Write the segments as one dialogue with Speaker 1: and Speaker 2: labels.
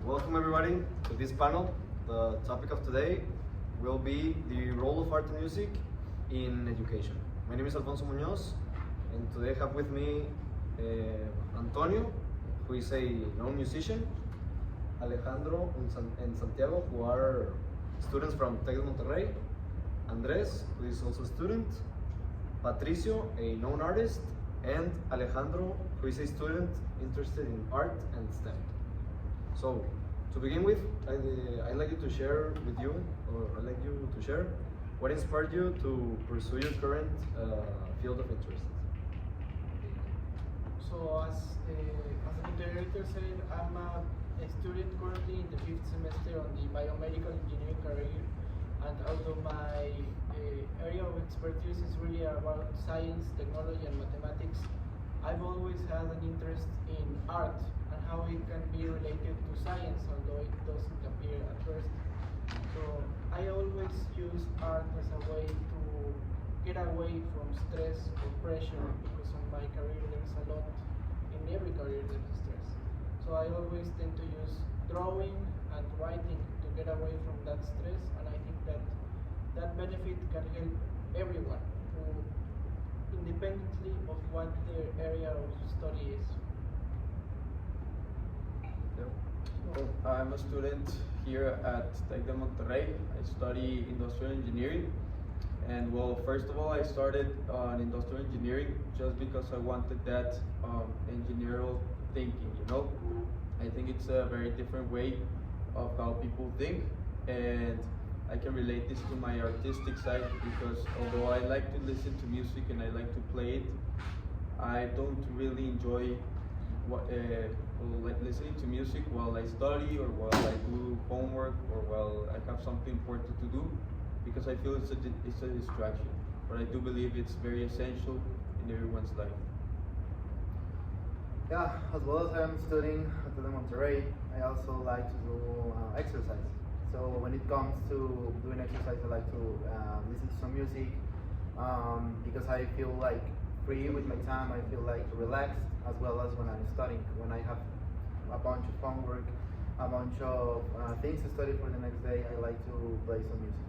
Speaker 1: Welcome everybody to this panel. The topic of today will be the role of art and music in education. My name is Alfonso Muñoz, and today I have with me Antonio, who is a known musician, Alejandro and Santiago, who are students from Tec de Monterrey, Andres, who is also a student, Patricio, a known artist, and Alejandro, who is a student interested in art and STEM. So, to begin with, I'd like you to share with you, or I'd like you to share what inspired you to pursue your current field of interest.
Speaker 2: So as the moderator said, I'm a student currently in the 5th semester on the biomedical engineering career, and although my area of expertise is really about science, technology, and mathematics, I've always had an interest in art and how it can be related to science, although it doesn't appear at first. So I always use art as a way to get away from stress or pressure, because in my career there's a lot, in every career there's stress. So I always tend to use drawing and writing to get away from that stress, and I think that that benefit can help everyone, who, independently of what their area of study is.
Speaker 3: Well, I'm a student here at Tec de Monterrey. I study industrial engineering. And well, first of all, I started on industrial engineering just because I wanted that engineering thinking, you know? I think it's a very different way of how people think, and I can relate this to my artistic side, because although I like to listen to music and I like to play it, I don't really enjoy listening to music while I study, or while I do homework, or while I have something important to do, because I feel it's a distraction. But I do believe it's very essential in everyone's life.
Speaker 4: Yeah, as well as I'm studying at the Monterrey, I also like to do exercise. So when it comes to doing exercise, I like to listen to some music, because I feel like free with my time. I feel like relaxed, as well as when I'm studying. When I have a bunch of homework, a bunch of things to study for the next day, I like to play some music.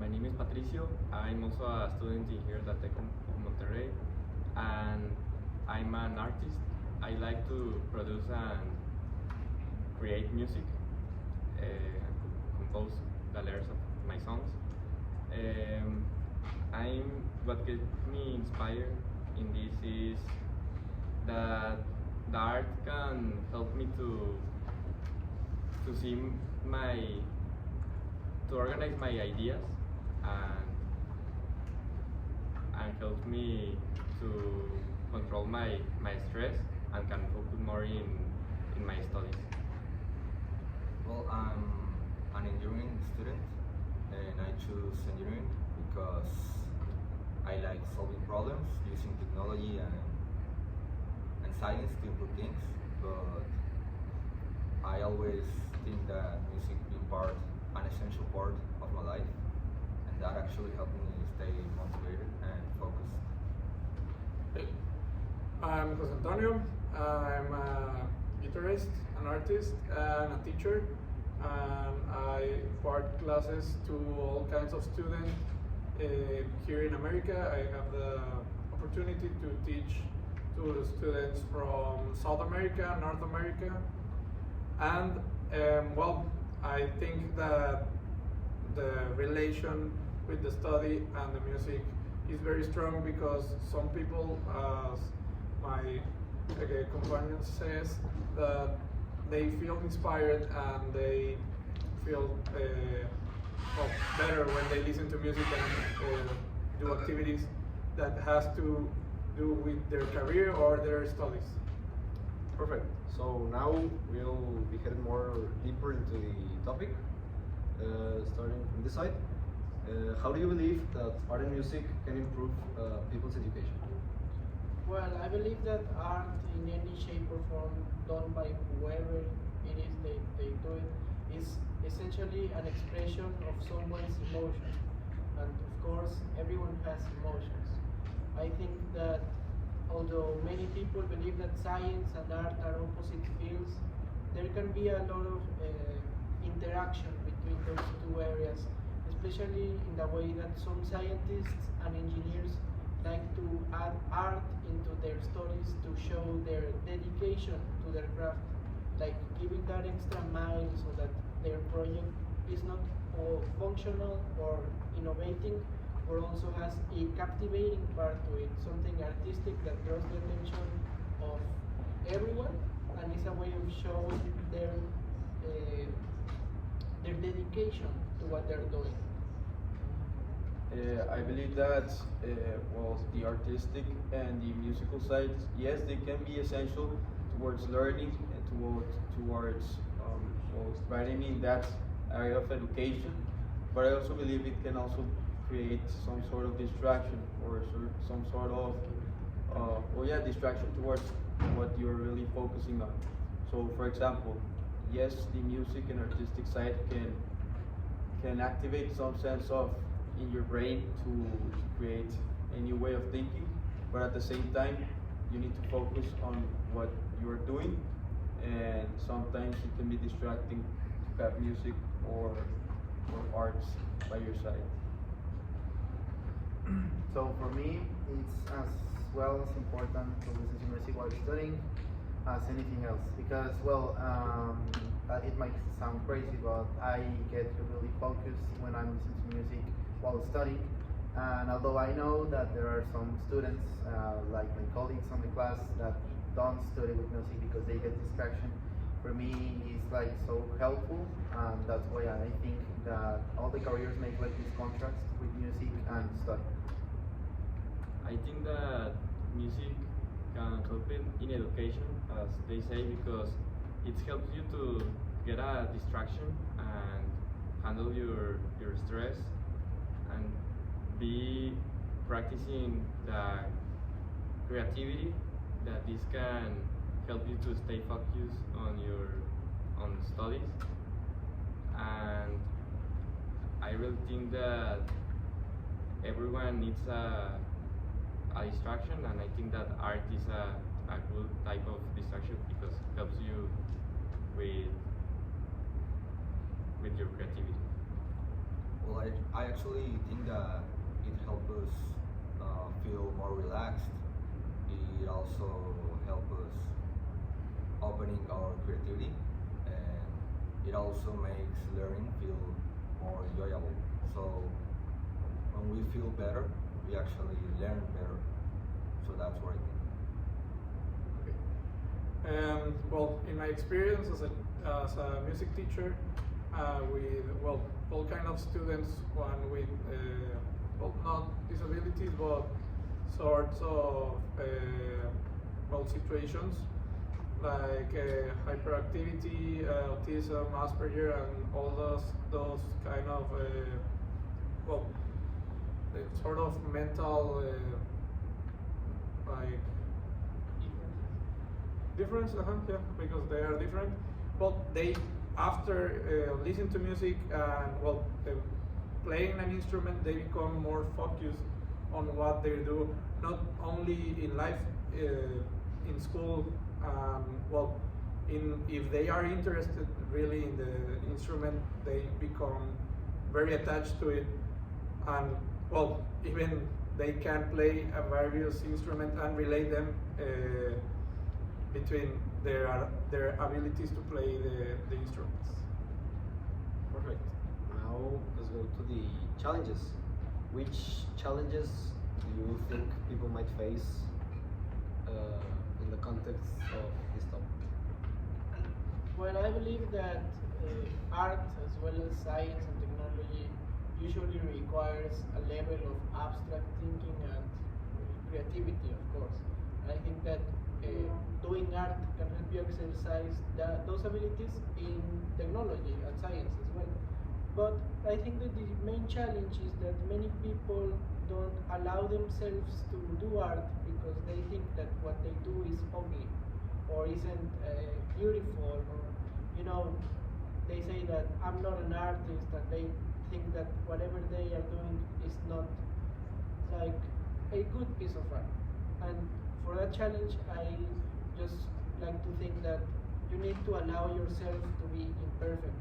Speaker 5: My name is Patricio. I'm also a student in here at Tec of Monterrey, and I'm an artist. I like to produce and create music, compose the lyrics of my songs. What gets me inspired in this is that the art can help me to see to organize my ideas, and help me to control my stress, and can focus more in my studies.
Speaker 6: Well, I'm an engineering student, and I choose engineering because I like solving problems using technology and science to improve things. But I always think that music being an essential part of my life, and that actually helped me stay motivated and focused.
Speaker 7: I'm Jose Antonio. I'm a guitarist, an artist, and a teacher. And I impart classes to all kinds of students here in America. I have the opportunity to teach to students from South America, North America, and well, I think that the relation with the study and the music is very strong, because some people, as my companion says, that they feel inspired and they feel better when they listen to music and do activities that has to do with their career or their studies.
Speaker 1: Perfect. So now we'll be heading more deeper into the topic, starting from this side. How do you believe that art and music can improve people's education?
Speaker 2: Well, I believe that art in any shape or form, done by whoever it is they do it, is essentially an expression of someone's emotion. And of course, everyone has emotions. I think that although many people believe that science and art are opposite fields, there can be a lot of interaction between those two areas, especially in the way that some scientists and engineers like to add art into their stories to show their dedication to their craft, like giving that extra mile so that their project is not all functional or innovating, but also has a captivating part to it, something artistic that draws the attention of everyone and is a way of showing their dedication to what they're doing.
Speaker 3: I believe that well, the artistic and the musical sides, yes, they can be essential towards learning and towards well, widening that area of education. But I also believe it can also create some sort of distraction or some sort of well, yeah, distraction towards what you're really focusing on. So, for example, yes, the music and artistic side can activate some sense of in your brain to create a new way of thinking, but at the same time you need to focus on what you're doing, and sometimes it can be distracting to have music or arts by your side.
Speaker 4: So for me, it's as well as important to listen to music while studying as anything else, because it might sound crazy, but I get really focused when I'm listening to music while studying. And although I know that there are some students, like my colleagues on the class, that don't study with music because they get distraction, for me it's like so helpful, and that's why I think that all the careers make like this contrast with music and study.
Speaker 5: I think that music can help in education, as they say, because it helps you to get a distraction and handle your stress and be practicing the creativity that this can help you to stay focused on studies. And I really think that everyone needs a distraction, and I think that art is a good type of distraction because it helps you with your creativity.
Speaker 6: Well, I actually think that it helps us feel more relaxed. It also helps us opening our creativity, and it also makes learning feel more enjoyable. So when we feel better, we actually learn better. So that's what I think.
Speaker 7: Well, in my experience as a music teacher, with all kind of students, one with not disabilities but sorts of situations like hyperactivity, autism, Asperger, and all those kind of the sort of mental like difference, yeah, because they are different. But they, after listening to music and playing an instrument, they become more focused on what they do, not only in life, in school. If they are interested really in the instrument, they become very attached to it, and even they can play a various instrument and relate them between their abilities to play the instruments.
Speaker 1: Perfect. Now let's go to the challenges. Which challenges do you think people might face in the context of this topic?
Speaker 2: Well, I believe that art as well as science and technology usually requires a level of abstract thinking and creativity, of course. And I think that doing art can help you exercise those abilities in technology and science as well. But I think that the main challenge is that many people don't allow themselves to do art because they think that what they do is ugly or isn't beautiful, or they say that I'm not an artist, and they think that whatever they are doing is not like a good piece of art. And for that challenge, I just like to think that you need to allow yourself to be imperfect.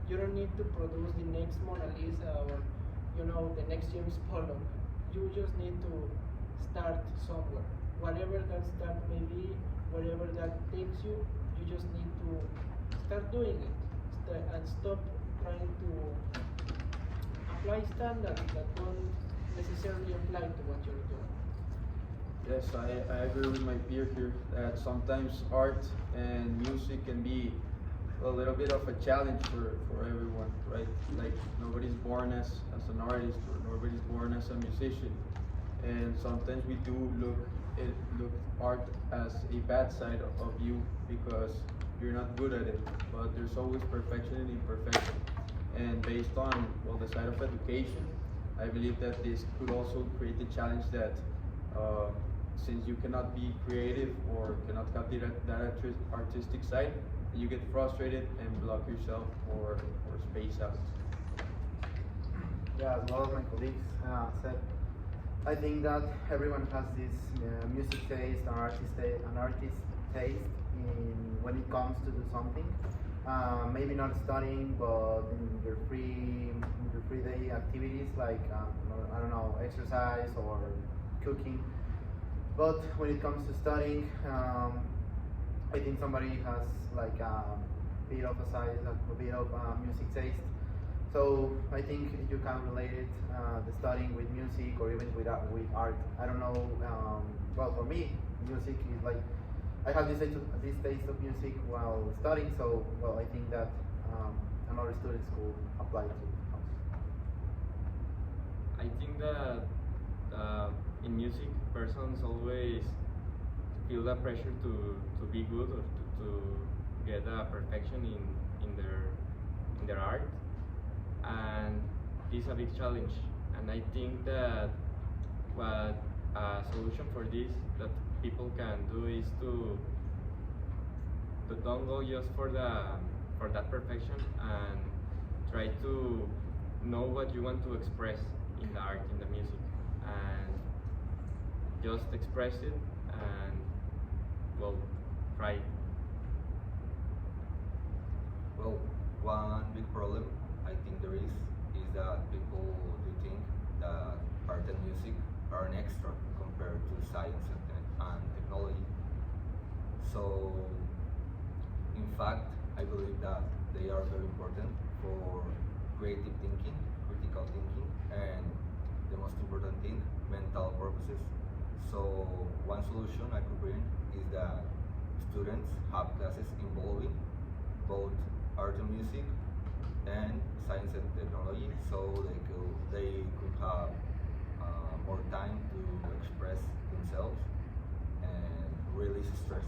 Speaker 2: You don't need to produce the next Mona Lisa or the next James Pollock. You just need to start somewhere. Whatever that start may be, wherever that takes you, you just need to start doing it and stop trying to apply standards that don't necessarily apply to what you're doing.
Speaker 3: Yes, I agree with my peer here that sometimes art and music can be a little bit of a challenge for everyone, right? Like nobody's born as an artist or nobody's born as a musician. And sometimes we do look art as a bad side of you because you're not good at it. But there's always perfection and imperfection. And based on the side of education, I believe that this could also create the challenge that since you cannot be creative or cannot have that artistic side, you get frustrated and block yourself or space out.
Speaker 4: Yeah, as well as my colleagues said, I think that everyone has this music taste, an artist taste when it comes to do something. Maybe not studying, but in your free day activities like I don't know, exercise or cooking. But when it comes to studying, I think somebody has like a bit of music taste. So I think you can relate it, the studying with music or even with art. I don't know. Well, for me, music is like I have this taste of music while studying. So I think that another students could apply to us.
Speaker 5: I think that in music, persons always feel the pressure to be good or to get a perfection in their art, and it's a big challenge. And I think that what a solution for this that people can do is to don't go just for that perfection and try to know what you want to express in the art, in the music, and just express it and try.
Speaker 6: Well, one big problem I think there is that people do think that art and music are an extra compared to science and technology. So, in fact, I believe that they are very important for creative thinking, critical thinking, and the most important thing, mental purposes. So, one solution I could bring is that students have classes involving both art and music and science and technology, so they could have more time to express themselves and release stress.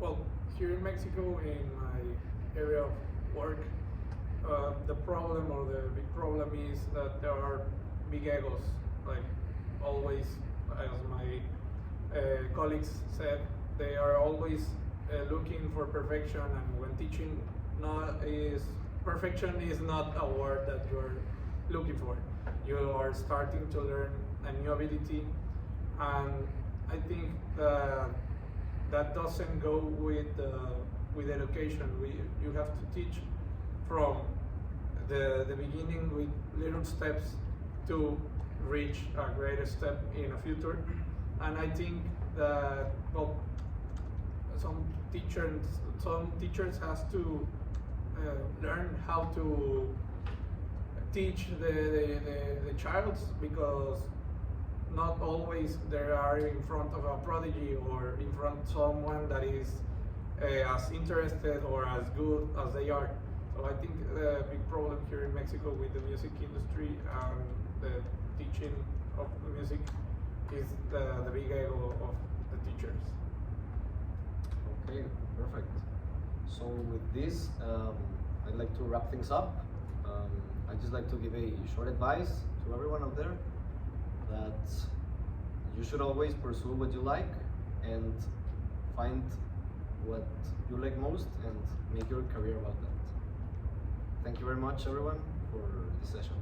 Speaker 7: Well, here in Mexico, in my area of work, the problem or the big problem is that there are big egos. Like always, as my colleagues said, they are always looking for perfection, and when teaching, perfection is not a word that you're looking for. You are starting to learn a new ability, and I think that doesn't go with education. You have to teach from the beginning with little steps to reach a greater step in the future. And I think that some teachers has to learn how to teach the child, because not always they are in front of a prodigy or in front of someone that is as interested or as good as they are. So I think the big problem here in Mexico with the music industry and the teaching of the music is the big ego of the teachers.
Speaker 1: Okay, perfect. So with this, I'd like to wrap things up. I'd just like to give a short advice to everyone out there that you should always pursue what you like and find what you like most and make your career about that. Thank you very much, everyone, for this session.